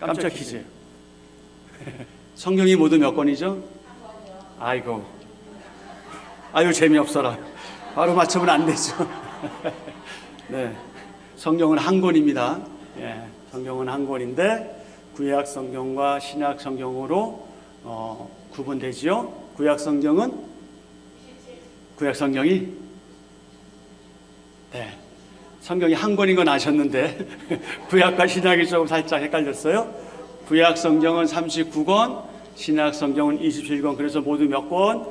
깜짝 퀴즈. 성경이 모두 몇 권이죠? 아이고, 아유 재미없어라. 바로 맞추면 안 되죠. 네, 성경은 한 권입니다. 예, 성경은 한 권인데 구약 성경과 신약 성경으로 구분되지요. 구약 성경이 네, 성경이 한 권인 건 아셨는데 구약과 신약이 조금 살짝 헷갈렸어요. 구약 성경은 39권, 신약 성경은 27권. 그래서 모두 몇 권?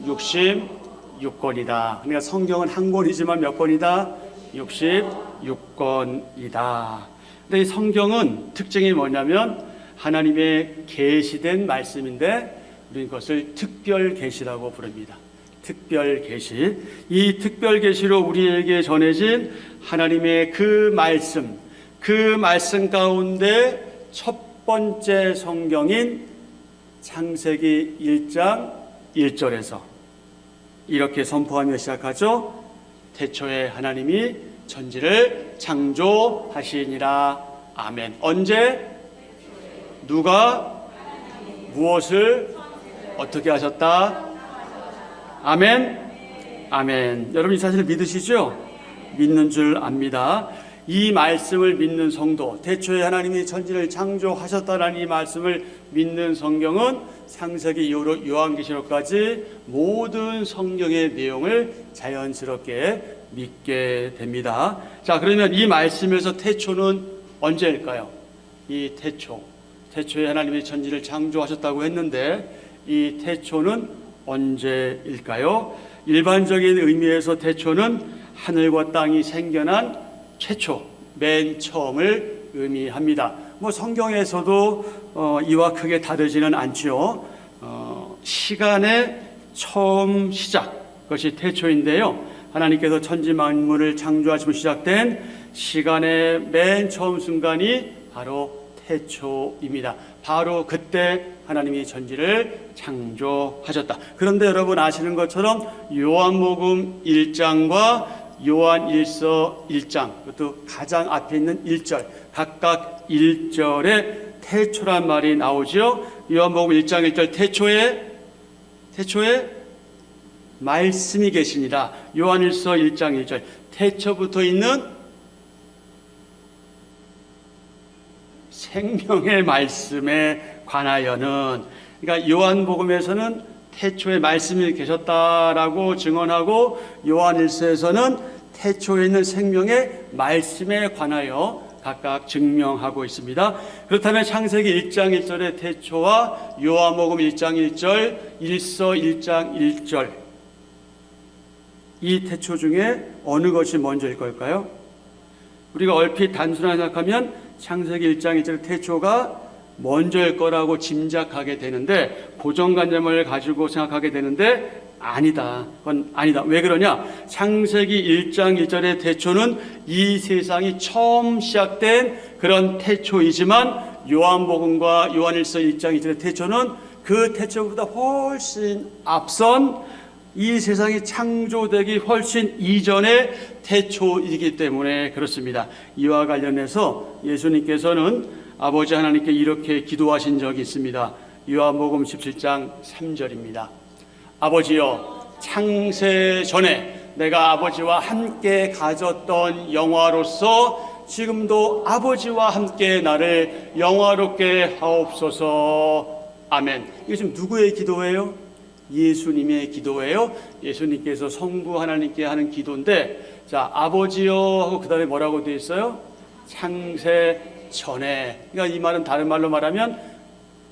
66권이다. 그러니까 성경은 한 권이지만 몇 권이다? 66권이다. 근데 이 성경은 특징이 뭐냐면 하나님의 계시된 말씀인데 우리는 그것을 특별 계시라고 부릅니다. 특별 계시. 이 특별 계시로 우리에게 전해진 하나님의 그 말씀 가운데 첫 번째 성경인 창세기 1장 1절에서 이렇게 선포하며 시작하죠. 태초에 하나님이 천지를 창조하시니라. 아멘. 언제? 누가? 무엇을? 어떻게 하셨다? 아멘. 아멘. 여러분 이 사실을 믿으시죠? 믿는 줄 압니다. 이 말씀을 믿는 성도, 태초에 하나님이 천지를 창조하셨다라는 이 말씀을 믿는 성경은 창세기 이후로 요한계시록까지 모든 성경의 내용을 자연스럽게 믿게 됩니다. 자, 그러면 이 말씀에서 태초는 언제일까요? 이 태초에 하나님이 천지를 창조하셨다고 했는데 이 태초는 언제일까요? 일반적인 의미에서 태초는 하늘과 땅이 생겨난 최초, 맨 처음을 의미합니다. 성경에서도 이와 크게 다르지는 않죠. 시간의 처음 시작, 그것이 태초인데요. 하나님께서 천지 만물을 창조하시고 시작된 시간의 맨 처음 순간이 바로 태초입니다. 바로 그때 하나님이 천지를 창조하셨다. 그런데 여러분 아시는 것처럼 요한복음 1장과 요한일서 1장, 그것도 가장 앞에 있는 1절, 각각 1절에 태초란 말이 나오죠. 요한복음 1장 1절 태초에 말씀이 계시니라. 요한일서 1장 1절 태초부터 있는 생명의 말씀에 관하여는, 그러니까 요한복음에서는 태초에 말씀이 계셨다라고 증언하고 요한일서에서는 태초에 있는 생명의 말씀에 관하여 각각 증명하고 있습니다. 그렇다면 창세기 1장 1절의 태초와 요한복음 1장 1절, 일서 1장 1절, 이 태초 중에 어느 것이 먼저일 걸까요? 우리가 얼핏 단순하게 생각하면 창세기 1장 1절의 태초가 먼저일 거라고 짐작하게 되는데, 고정관념을 가지고 생각하게 되는데 아니다. 그건 아니다. 왜 그러냐? 창세기 1장 1절의 태초는 이 세상이 처음 시작된 그런 태초이지만 요한복음과 요한일서 1장 2절의 태초는 그 태초보다 훨씬 앞선 이 세상이 창조되기 훨씬 이전의 태초이기 때문에 그렇습니다. 이와 관련해서 예수님께서는 아버지 하나님께 이렇게 기도하신 적이 있습니다. 요한복음 17장 3절입니다. 아버지여, 창세 전에 내가 아버지와 함께 가졌던 영화로서 지금도 아버지와 함께 나를 영화롭게 하옵소서. 아멘. 이게 지금 누구의 기도예요? 예수님의 기도예요. 예수님께서 성부 하나님께 하는 기도인데, 자, 아버지여 하고 그 다음에 뭐라고 되어 있어요? 창세 전에. 그러니까 이 말은 다른 말로 말하면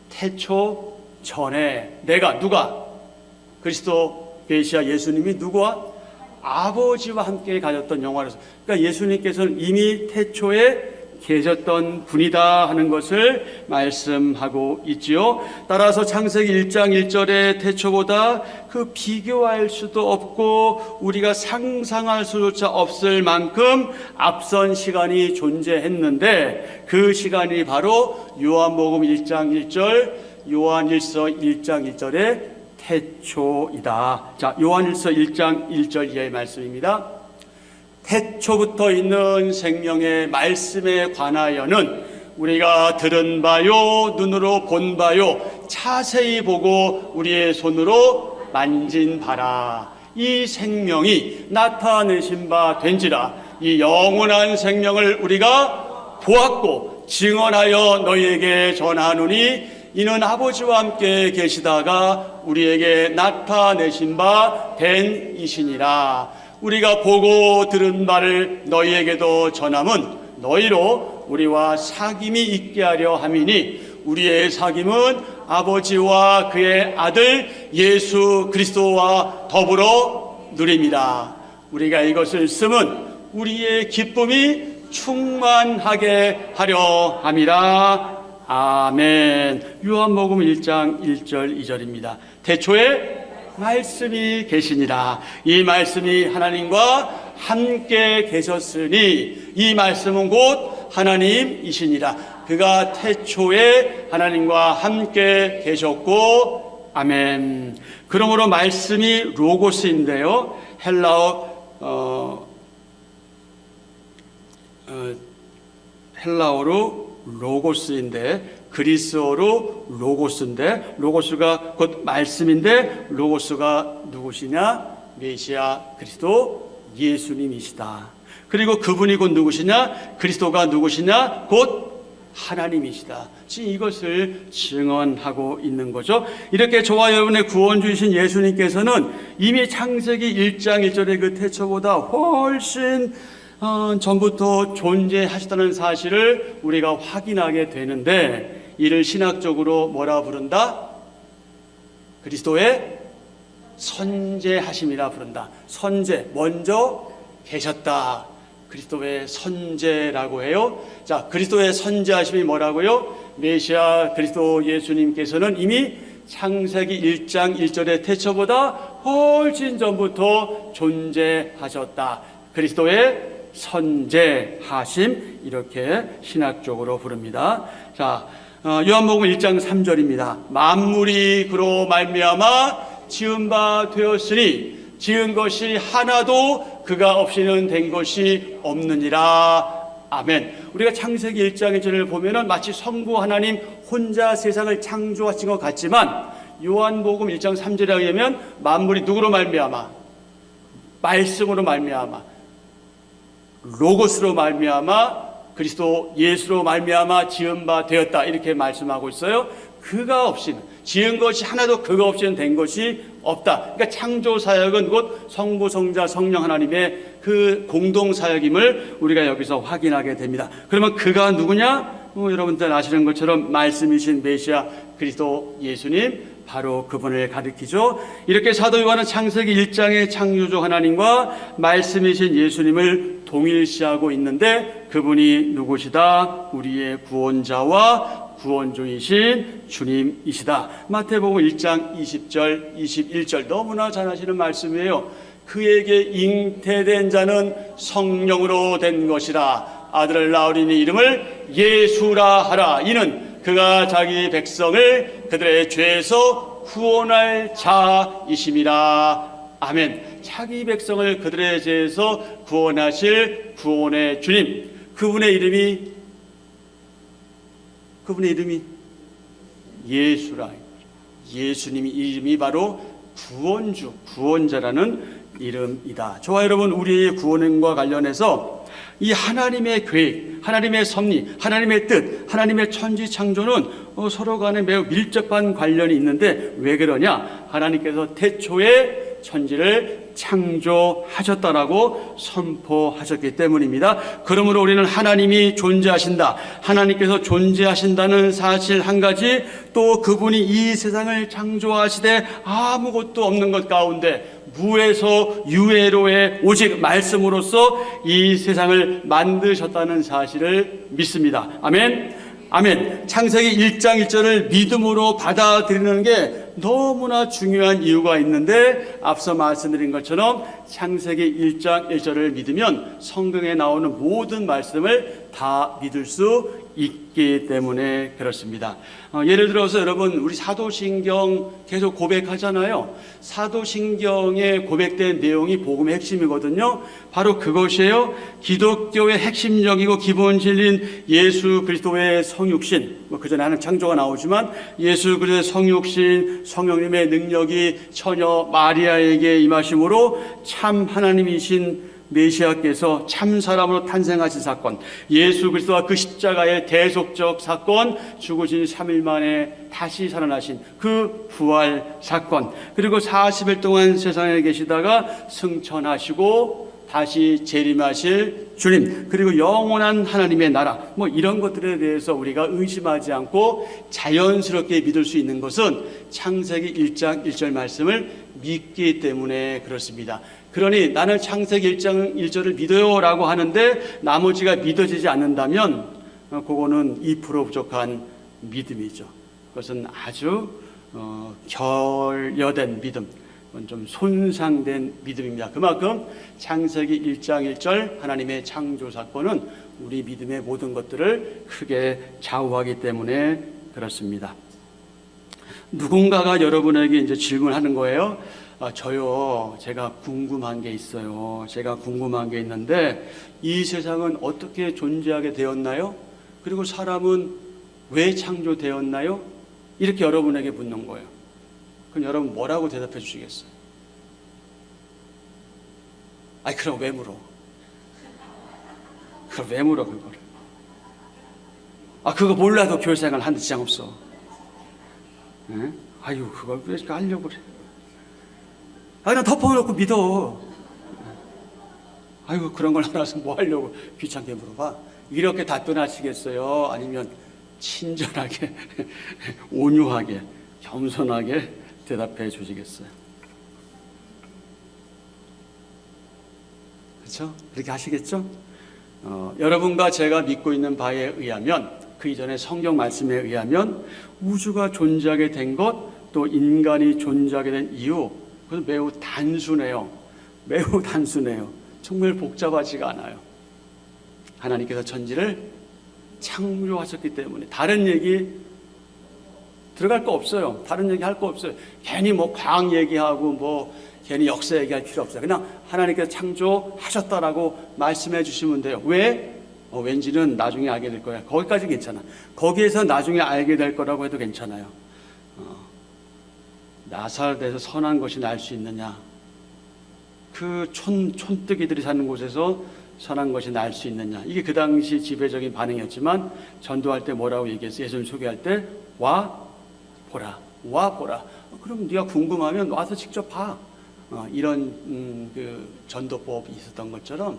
태초 전에 누가? 그리스도 메시아 예수님이 누구와? 아버지와 함께 가졌던 영화로서, 그러니까 예수님께서는 이미 태초에 계셨던 분이다 하는 것을 말씀하고 있지요. 따라서 창세기 1장 1절의 태초보다 그 비교할 수도 없고 우리가 상상할 수조차 없을 만큼 앞선 시간이 존재했는데, 그 시간이 바로 요한복음 1장 1절, 요한일서 1장 1절의 태초이다. 자, 요한일서 1장 1절 이하의 말씀입니다. 태초부터 있는 생명의 말씀에 관하여는 우리가 들은 바요, 눈으로 본 바요, 자세히 보고 우리의 손으로 만진 바라. 이 생명이 나타내신 바 된지라. 이 영원한 생명을 우리가 보았고 증언하여 너희에게 전하노니 이는 아버지와 함께 계시다가 우리에게 나타내신 바 된 이시니라. 우리가 보고 들은 바를 너희에게도 전함은 너희로 우리와 사귐이 있게 하려 함이니 우리의 사귐은 아버지와 그의 아들 예수 그리스도와 더불어 누립니다. 우리가 이것을 쓰면 우리의 기쁨이 충만하게 하려 함이라. 아멘. 요한복음 1장 1절 2절입니다. 태초에 말씀이 계시니라. 이 말씀이 하나님과 함께 계셨으니 이 말씀은 곧 하나님이시니라. 그가 태초에 하나님과 함께 계셨고. 아멘. 그러므로 말씀이 로고스인데요, 헬라어로 로고스인데 그리스어로 로고스인데, 로고스가 곧 말씀인데 로고스가 누구시냐? 메시아 그리스도 예수님이시다. 그리고 그분이 곧 누구시냐? 그리스도가 누구시냐? 곧 하나님이시다. 지금 이것을 증언하고 있는 거죠. 이렇게 저와 여러분의 구원주이신 예수님께서는 이미 창세기 1장 1절의 그 태초보다 훨씬 전부터 존재하시다는 사실을 우리가 확인하게 되는데, 이를 신학적으로 뭐라 부른다? 그리스도의 선재하심이라 부른다. 선재, 먼저 계셨다. 그리스도의 선재라고 해요. 자, 그리스도의 선재하심이 뭐라고요? 메시아 그리스도 예수님께서는 이미 창세기 1장 1절의 태초보다 훨씬 전부터 존재하셨다. 그리스도의 선재하심, 이렇게 신학적으로 부릅니다. 자, 요한복음 1장 3절입니다. 만물이 그로 말미암아 지은 바 되었으니 지은 것이 하나도 그가 없이는 된 것이 없느니라. 아멘. 우리가 창세기 1장 1절을 보면은 마치 성부 하나님 혼자 세상을 창조하신 것 같지만, 요한복음 1장 3절에 의하면 만물이 누구로 말미암아? 말씀으로 말미암아, 로고스로 말미암아, 그리스도 예수로 말미암아 지은 바 되었다, 이렇게 말씀하고 있어요. 그가 없이는, 지은 것이 하나도 그가 없이는 된 것이 없다. 그러니까 창조 사역은 곧 성부, 성자, 성령 하나님의 그 공동 사역임을 우리가 여기서 확인하게 됩니다. 그러면 그가 누구냐? 여러분들 아시는 것처럼 말씀이신 메시아 그리스도 예수님, 바로 그분을 가리키죠. 이렇게 사도 요한은 창세기 1장의 창조주 하나님과 말씀이신 예수님을 동일시하고 있는데, 그분이 누구시다? 우리의 구원자와 구원주이신 주님이시다. 마태복음 1장 20절 21절 너무나 잘 아시는 말씀이에요. 그에게 잉태된 자는 성령으로 된 것이라. 아들을 낳으리니 이름을 예수라 하라. 이는 그가 자기 백성을 그들의 죄에서 구원할 자이심이라. 아멘. 자기 백성을 그들의 죄에서 구원하실 구원의 주님, 그분의 이름이 예수라. 예수님이 이름이 바로 구원주, 구원자라는 이름이다. 저와 여러분, 우리의 구원과 관련해서 이 하나님의 계획, 하나님의 섭리, 하나님의 뜻, 하나님의 천지 창조는 서로 간에 매우 밀접한 관련이 있는데, 왜 그러냐? 하나님께서 태초에 천지를 창조하셨다라고 선포하셨기 때문입니다. 그러므로 우리는 하나님이 존재하신다, 하나님께서 존재하신다는 사실 한 가지, 또 그분이 이 세상을 창조하시되 아무것도 없는 것 가운데 무에서 유에로의 오직 말씀으로써 이 세상을 만드셨다는 사실을 믿습니다. 아멘. 아멘. 창세기 1장 1절을 믿음으로 받아들이는 게 너무나 중요한 이유가 있는데, 앞서 말씀드린 것처럼 창세기 1장 1절을 믿으면 성경에 나오는 모든 말씀을 다 믿을 수 있기 때문에 그렇습니다. 예를 들어서 여러분, 우리 사도신경 계속 고백하잖아요. 사도신경에 고백된 내용이 복음의 핵심이거든요. 바로 그것이에요. 기독교의 핵심적이고 기본 진리인 예수 그리스도의 성육신, 그 전에 하는 창조가 나오지만 예수 그리스도의 성육신, 성령님의 능력이 처녀 마리아에게 임하심으로 참 하나님이신 메시아께서 참 사람으로 탄생하신 사건, 예수 그리스도와 그 십자가의 대속적 사건, 죽으신 3일 만에 다시 살아나신 그 부활 사건, 그리고 40일 동안 세상에 계시다가 승천하시고 다시 재림하실 주님, 그리고 영원한 하나님의 나라, 이런 것들에 대해서 우리가 의심하지 않고 자연스럽게 믿을 수 있는 것은 창세기 1장 1절 말씀을 믿기 때문에 그렇습니다. 그러니 나는 창세기 1장 1절을 믿어요 라고 하는데 나머지가 믿어지지 않는다면 그거는 2% 부족한 믿음이죠. 그것은 아주 결여된 믿음, 좀 손상된 믿음입니다. 그만큼 창세기 1장 1절 하나님의 창조 사건은 우리 믿음의 모든 것들을 크게 좌우하기 때문에 그렇습니다. 누군가가 여러분에게 이제 질문하는 거예요. 저요, 제가 궁금한 게 있어요. 제가 궁금한 게 있는데 이 세상은 어떻게 존재하게 되었나요? 그리고 사람은 왜 창조되었나요? 이렇게 여러분에게 묻는 거예요. 그럼 여러분 뭐라고 대답해 주시겠어요? 그럼 왜 물어? 그걸 왜 물어, 그거를? 그거 몰라도 교회생활 하는데 지장 없어. 네? 그걸 왜 이렇게 하려고 그래? 그냥 덮어놓고 믿어. 그런 걸 알아서 뭐 하려고 귀찮게 물어봐. 이렇게 답변하시겠어요? 아니면 친절하게, 온유하게, 겸손하게 대답해 주시겠어요? 그렇죠? 그렇게 하시겠죠? 여러분과 제가 믿고 있는 바에 의하면, 그 이전에 성경 말씀에 의하면 우주가 존재하게 된 것, 또 인간이 존재하게 된 이유, 그것은 매우 단순해요. 매우 단순해요. 정말 복잡하지가 않아요. 하나님께서 천지를 창조하셨기 때문에 다른 얘기 들어갈 거 없어요. 다른 얘기 할 거 없어요. 괜히 과학 얘기하고 괜히 역사 얘기할 필요 없어요. 그냥 하나님께서 창조하셨다라고 말씀해 주시면 돼요. 왜? 왠지는 나중에 알게 될 거야. 거기까지 괜찮아. 거기에서 나중에 알게 될 거라고 해도 괜찮아요. 나살돼서 선한 것이 날 수 있느냐? 그 촌뜨기들이 사는 곳에서 선한 것이 날 수 있느냐? 이게 그 당시 지배적인 반응이었지만 전도할 때 뭐라고 얘기했어요? 예수님 소개할 때 와 보라, 와 보라. 그럼 네가 궁금하면 와서 직접 봐. 이런 그 전도법이 있었던 것처럼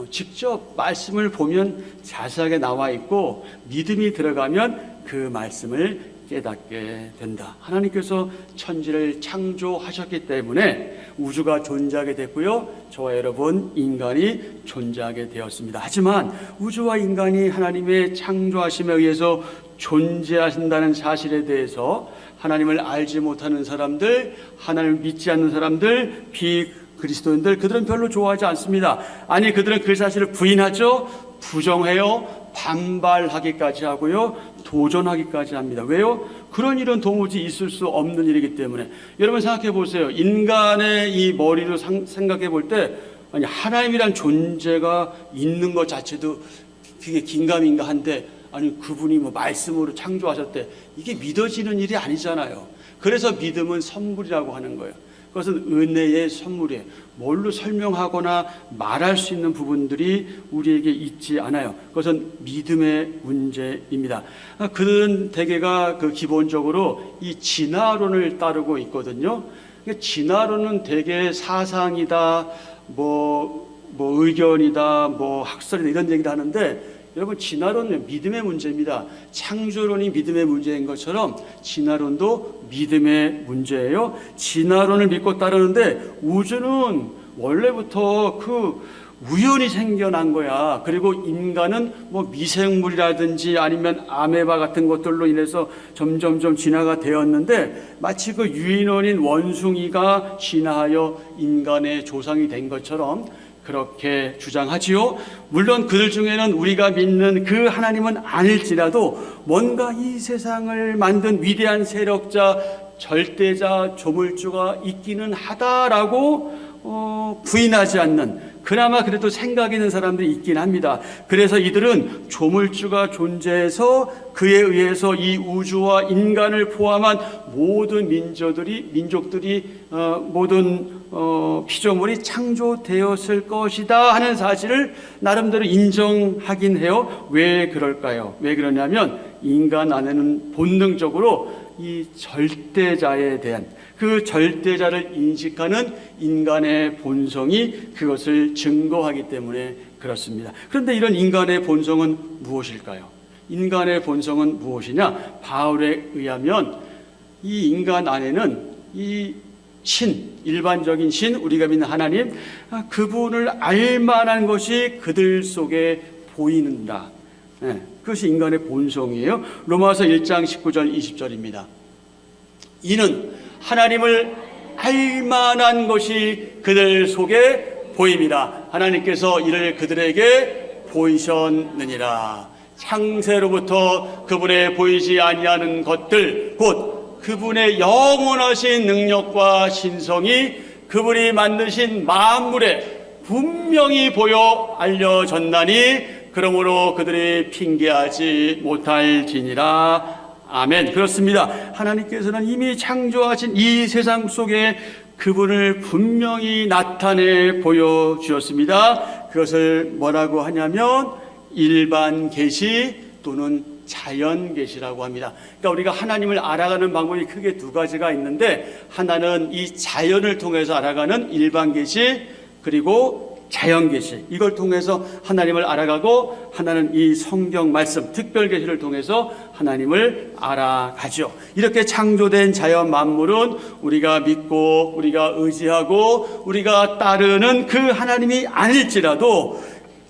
직접 말씀을 보면 자세하게 나와 있고 믿음이 들어가면 그 말씀을 깨닫게 된다. 하나님께서 천지를 창조하셨기 때문에 우주가 존재하게 됐고요. 저와 여러분 인간이 존재하게 되었습니다. 하지만 우주와 인간이 하나님의 창조하심에 의해서 존재하신다는 사실에 대해서 하나님을 알지 못하는 사람들, 하나님을 믿지 않는 사람들, 비그리스도인들, 그들은 별로 좋아하지 않습니다. 아니, 그들은 그 사실을 부인하죠. 부정해요. 반발하기까지 하고요. 도전하기까지 합니다. 왜요? 그런 일은 도무지 있을 수 없는 일이기 때문에. 여러분 생각해 보세요. 인간의 이 머리로 생각해 볼 때 하나님이란 존재가 있는 것 자체도 그게 긴가민가한데 그분이 말씀으로 창조하셨대. 이게 믿어지는 일이 아니잖아요. 그래서 믿음은 선물이라고 하는 거예요. 그것은 은혜의 선물이에요. 뭘로 설명하거나 말할 수 있는 부분들이 우리에게 있지 않아요. 그것은 믿음의 문제입니다. 그들은 대개가 기본적으로 이 진화론을 따르고 있거든요. 진화론은 대개 사상이다, 의견이다, 학설이다 이런 얘기를 하는데 여러분 진화론은 믿음의 문제입니다. 창조론이 믿음의 문제인 것처럼 진화론도 믿음의 문제예요. 진화론을 믿고 따르는데 우주는 원래부터 우연히 생겨난 거야. 그리고 인간은 미생물이라든지 아니면 아메바 같은 것들로 인해서 점점점 진화가 되었는데 마치 유인원인 원숭이가 진화하여 인간의 조상이 된 것처럼 그렇게 주장하지요. 물론 그들 중에는 우리가 믿는 그 하나님은 아닐지라도 뭔가 이 세상을 만든 위대한 세력자, 절대자, 조물주가 있기는 하다라고 부인하지 않는, 그나마 그래도 생각 있는 사람들이 있긴 합니다. 그래서 이들은 조물주가 존재해서 그에 의해서 이 우주와 인간을 포함한 모든 민족들이 모든 피조물이 창조되었을 것이다 하는 사실을 나름대로 인정하긴 해요. 왜 그럴까요? 왜 그러냐면 인간 안에는 본능적으로 이 절대자에 대한, 그 절대자를 인식하는 인간의 본성이 그것을 증거하기 때문에 그렇습니다. 그런데 이런 인간의 본성은 무엇일까요? 인간의 본성은 무엇이냐? 바울에 의하면 이 인간 안에는 이 신, 일반적인 신, 우리가 믿는 하나님, 그분을 알만한 것이 그들 속에 보이는다. 그것이 인간의 본성이에요. 로마서 1장 19절 20절입니다. 이는 하나님을 알만한 것이 그들 속에 보입니다. 하나님께서 이를 그들에게 보이셨느니라. 창세로부터 그분의 보이지 아니하는 것들, 곧 그분의 영원하신 능력과 신성이 그분이 만드신 만물에 분명히 보여 알려졌나니 그러므로 그들이 핑계하지 못할지니라. 아멘. 그렇습니다. 하나님께서는 이미 창조하신 이 세상 속에 그분을 분명히 나타내 보여주었습니다. 그것을 뭐라고 하냐면 일반 계시 또는 자연 계시라고 합니다. 그러니까 우리가 하나님을 알아가는 방법이 크게 두 가지가 있는데, 하나는 이 자연을 통해서 알아가는 일반 계시, 그리고 자연 계시, 이걸 통해서 하나님을 알아가고, 하나는 이 성경 말씀 특별 계시를 통해서 하나님을 알아가죠. 이렇게 창조된 자연 만물은 우리가 믿고 우리가 의지하고 우리가 따르는 그 하나님이 아닐지라도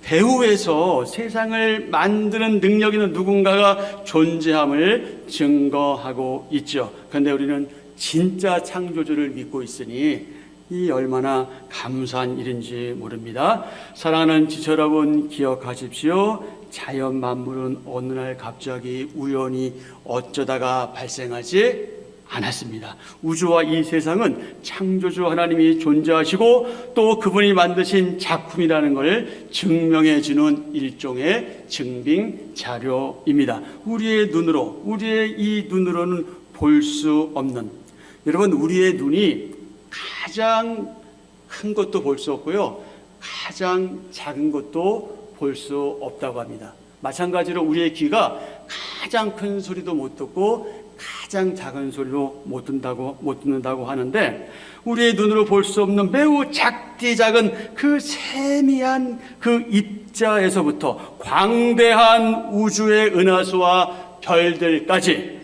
배후에서 세상을 만드는 능력 있는 누군가가 존재함을 증거하고 있죠. 그런데 우리는 진짜 창조주를 믿고 있으니 이 얼마나 감사한 일인지 모릅니다. 사랑하는 지체 여러분, 기억하십시오. 자연 만물은 어느 날 갑자기 우연히 어쩌다가 발생하지 않았습니다. 우주와 이 세상은 창조주 하나님이 존재하시고 또 그분이 만드신 작품이라는 걸 증명해 주는 일종의 증빙 자료입니다. 우리의 이 눈으로는 볼 수 없는, 여러분, 우리의 눈이 가장 큰 것도 볼 수 없고요, 가장 작은 것도 볼 수 없다고 합니다. 마찬가지로 우리의 귀가 가장 큰 소리도 못 듣고 가장 작은 소리도 못 듣는다고 하는데, 우리의 눈으로 볼 수 없는 매우 작디 작은 그 세미한 그 입자에서부터 광대한 우주의 은하수와 별들까지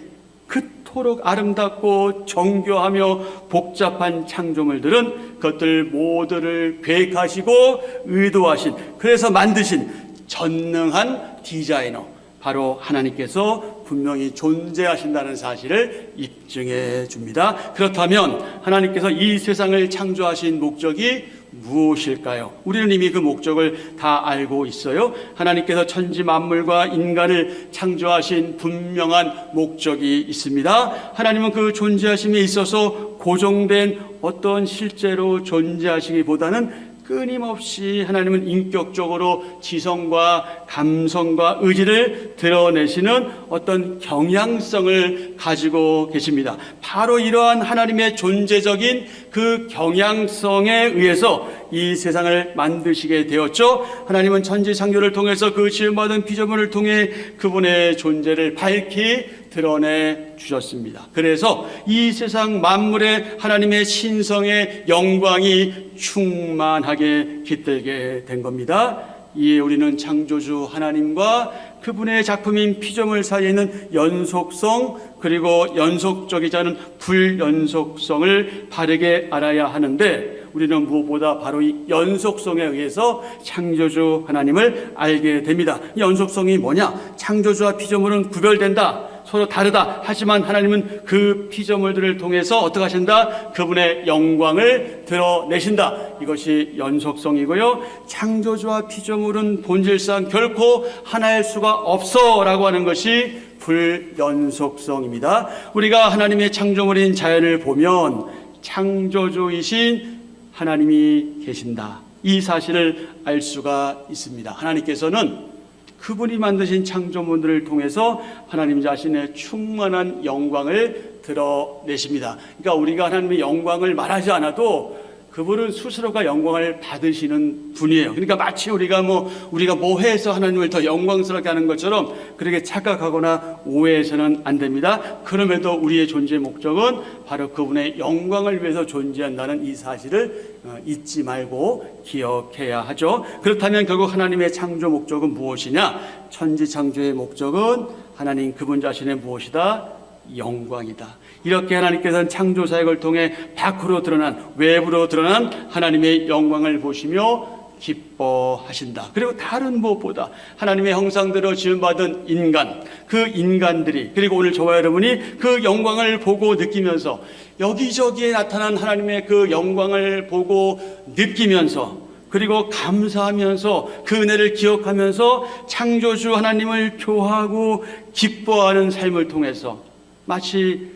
그토록 아름답고 정교하며 복잡한 창조물들은 그것들 모두를 계획하시고 의도하신, 그래서 만드신 전능한 디자이너, 바로 하나님께서 분명히 존재하신다는 사실을 입증해 줍니다. 그렇다면 하나님께서 이 세상을 창조하신 목적이 무엇일까요? 우리는 이미 그 목적을 다 알고 있어요. 하나님께서 천지 만물과 인간을 창조하신 분명한 목적이 있습니다. 하나님은 그 존재하심에 있어서 고정된 어떤 실제로 존재하시기보다는 끊임없이 하나님은 인격적으로 지성과 감성과 의지를 드러내시는 어떤 경향성을 가지고 계십니다. 바로 이러한 하나님의 존재적인 그 경향성에 의해서 이 세상을 만드시게 되었죠. 하나님은 천지창조를 통해서 그 지음받은 피조물을 통해 그분의 존재를 밝히 드러내 주셨습니다. 그래서 이 세상 만물에 하나님의 신성의 영광이 충만하게 깃들게 된 겁니다. 이에 우리는 창조주 하나님과 그분의 작품인 피조물 사이에 있는 연속성, 그리고 연속적이지 않은 불연속성을 바르게 알아야 하는데, 우리는 무엇보다 바로 이 연속성에 의해서 창조주 하나님을 알게 됩니다. 이 연속성이 뭐냐? 창조주와 피조물은 구별된다. 서로 다르다. 하지만 하나님은 그 피조물들을 통해서 어떻게 하신다? 그분의 영광을 드러내신다. 이것이 연속성이고요. 창조주와 피조물은 본질상 결코 하나일 수가 없어 라고 하는 것이 불연속성입니다. 우리가 하나님의 창조물인 자연을 보면 창조주이신 하나님이 계신다. 이 사실을 알 수가 있습니다. 하나님께서는 그분이 만드신 창조물들을 통해서 하나님 자신의 충만한 영광을 드러내십니다. 그러니까 우리가 하나님의 영광을 말하지 않아도 그분은 스스로가 영광을 받으시는 분이에요. 그러니까 마치 우리가 뭐 해서 하나님을 더 영광스럽게 하는 것처럼 그렇게 착각하거나 오해해서는 안 됩니다. 그럼에도 우리의 존재 목적은 바로 그분의 영광을 위해서 존재한다는 이 사실을 잊지 말고 기억해야 하죠. 그렇다면 결국 하나님의 창조 목적은 무엇이냐? 천지창조의 목적은 하나님 그분 자신의 무엇이다? 영광이다. 이렇게 하나님께서는 창조 사역을 통해 밖으로 드러난, 외부로 드러난 하나님의 영광을 보시며 기뻐하신다. 그리고 다른 무엇보다 하나님의 형상대로 지음받은 인간, 그 인간들이, 그리고 오늘 저와 여러분이 그 영광을 보고 느끼면서 여기저기에 나타난 하나님의 그 영광을 보고 느끼면서 그리고 감사하면서 그 은혜를 기억하면서 창조주 하나님을 좋아하고 기뻐하는 삶을 통해서 마치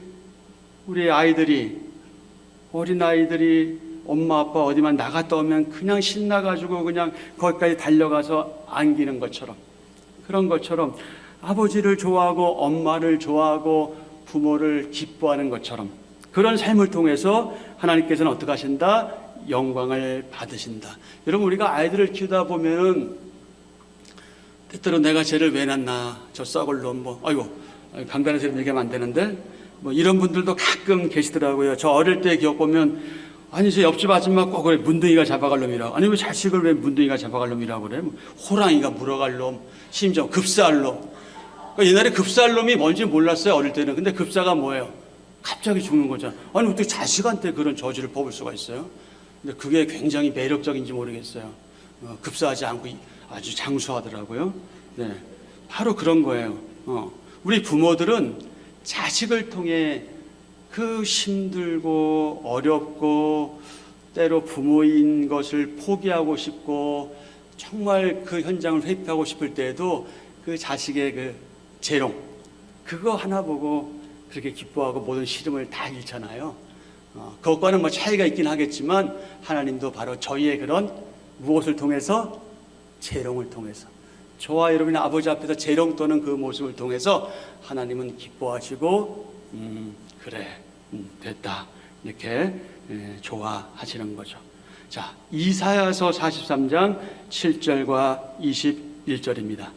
우리 아이들이, 어린아이들이 엄마 아빠 어디만 나갔다 오면 그냥 신나가지고 그냥 거기까지 달려가서 안기는 것처럼, 그런 것처럼 아버지를 좋아하고 엄마를 좋아하고 부모를 기뻐하는 것처럼 그런 삶을 통해서 하나님께서는 어떻게 하신다? 영광을 받으신다. 여러분, 우리가 아이들을 키우다 보면은 때때로 내가 쟤를 왜 낳나, 저 썩을 놈, 강단에서 이런 얘기하면 안 되는데 이런 분들도 가끔 계시더라고요. 저 어릴 때 기억 보면 아니 저 옆집 아줌마 꼭 그래, 문둥이가 잡아갈 놈이라고. 아니 왜 자식을 왜 문둥이가 잡아갈 놈이라고 그래? 호랑이가 물어갈 놈, 심지어 급사할 놈. 그러니까 옛날에 급사할 놈이 뭔지 몰랐어요, 어릴 때는. 근데 급사가 뭐예요? 갑자기 죽는 거잖아. 아니 어떻게 자식한테 그런 저주를 퍼볼 수가 있어요? 근데 그게 굉장히 매력적인지 모르겠어요. 급사하지 않고 아주 장수하더라고요. 네, 바로 그런 거예요. 우리 부모들은 자식을 통해 그 힘들고 어렵고 때로 부모인 것을 포기하고 싶고 정말 그 현장을 회피하고 싶을 때에도 그 자식의 그 재롱, 그거 하나 보고 그렇게 기뻐하고 모든 시름을 다 잃잖아요. 그것과는 뭐 차이가 있긴 하겠지만 하나님도 바로 저희의 그런 무엇을 통해서? 재롱을 통해서, 저와 여러분의 아버지 앞에서 재롱 떠는 그 모습을 통해서 하나님은 기뻐하시고 그래 됐다 이렇게 좋아하시는 거죠. 자, 이사야서 43장 7절과 21절입니다.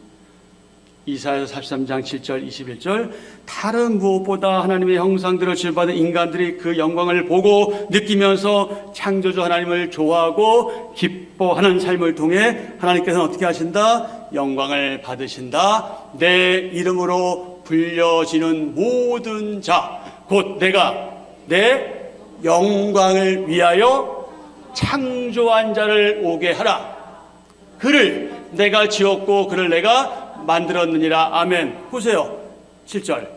이사야서 43장 7절 21절. 다른 무엇보다 하나님의 형상대로 지음받은 인간들이 그 영광을 보고 느끼면서 창조주 하나님을 좋아하고 기뻐하는 삶을 통해 하나님께서는 어떻게 하신다? 영광을 받으신다. 내 이름으로 불려지는 모든 자, 곧 내가 내 영광을 위하여 창조한 자를 오게 하라. 그를 내가 지었고 그를 내가 만들었느니라. 아멘. 보세요. 7절.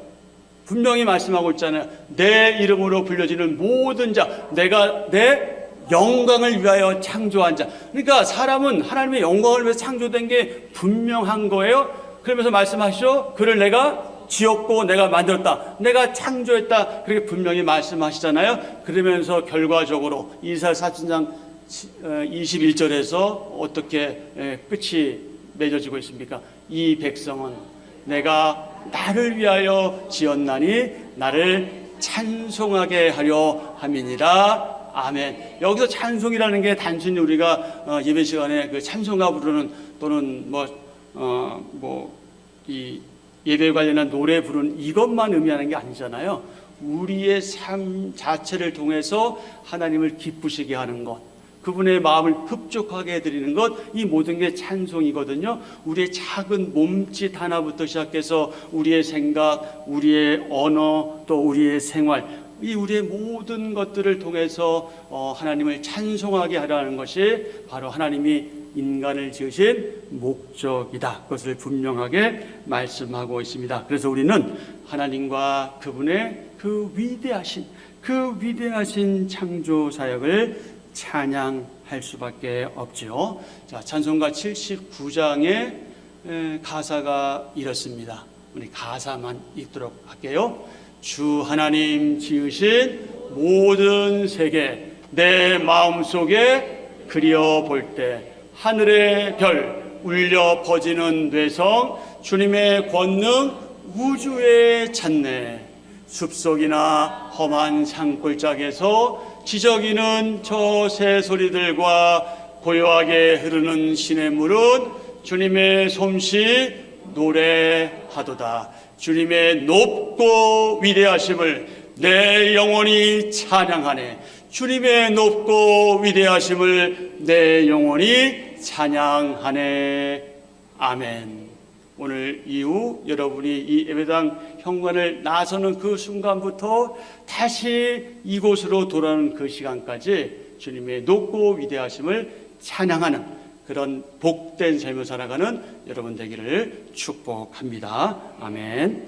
분명히 말씀하고 있잖아요. 내 이름으로 불려지는 모든 자, 내가 내 영광을 위하여 창조한 자. 그러니까 사람은 하나님의 영광을 위해서 창조된 게 분명한 거예요. 그러면서 말씀하시죠. 그를 내가 지었고 내가 만들었다, 내가 창조했다, 그렇게 분명히 말씀하시잖아요. 그러면서 결과적으로 이사야 43장 21절에서 어떻게 끝이 맺어지고 있습니까? 이 백성은 내가 나를 위하여 지었나니 나를 찬송하게 하려 함이니라. 아멘. 여기서 찬송이라는 게 단순히 우리가 예배 시간에 그 찬송가 부르는 또는 이 예배에 관련한 노래 부르는 이것만 의미하는 게 아니잖아요. 우리의 삶 자체를 통해서 하나님을 기쁘시게 하는 것, 그분의 마음을 흡족하게 해드리는 것, 이 모든 게 찬송이거든요. 우리의 작은 몸짓 하나부터 시작해서 우리의 생각, 우리의 언어, 또 우리의 생활, 이 우리의 모든 것들을 통해서 하나님을 찬송하게 하라는 것이 바로 하나님이 인간을 지으신 목적이다. 그것을 분명하게 말씀하고 있습니다. 그래서 우리는 하나님과 그분의 그 위대하신 창조 사역을 찬양할 수밖에 없지요. 자, 찬송가 79장의 가사가 이렇습니다. 우리 가사만 읽도록 할게요. 주 하나님 지으신 모든 세계 내 마음속에 그려볼 때 하늘의 별 울려 퍼지는 뇌성 주님의 권능 우주에 찾네. 숲속이나 험한 산골짜기에서 지저귀는 저 새소리들과 고요하게 흐르는 시냇물은 주님의 솜씨 노래하도다. 주님의 높고 위대하심을 내 영혼이 찬양하네. 주님의 높고 위대하심을 내 영혼이 찬양하네. 아멘. 오늘 이후 여러분이 이 예배당 현관을 나서는 그 순간부터 다시 이곳으로 돌아오는 그 시간까지 주님의 높고 위대하심을 찬양하는 그런 복된 삶을 살아가는 여러분 되기를 축복합니다. 아멘.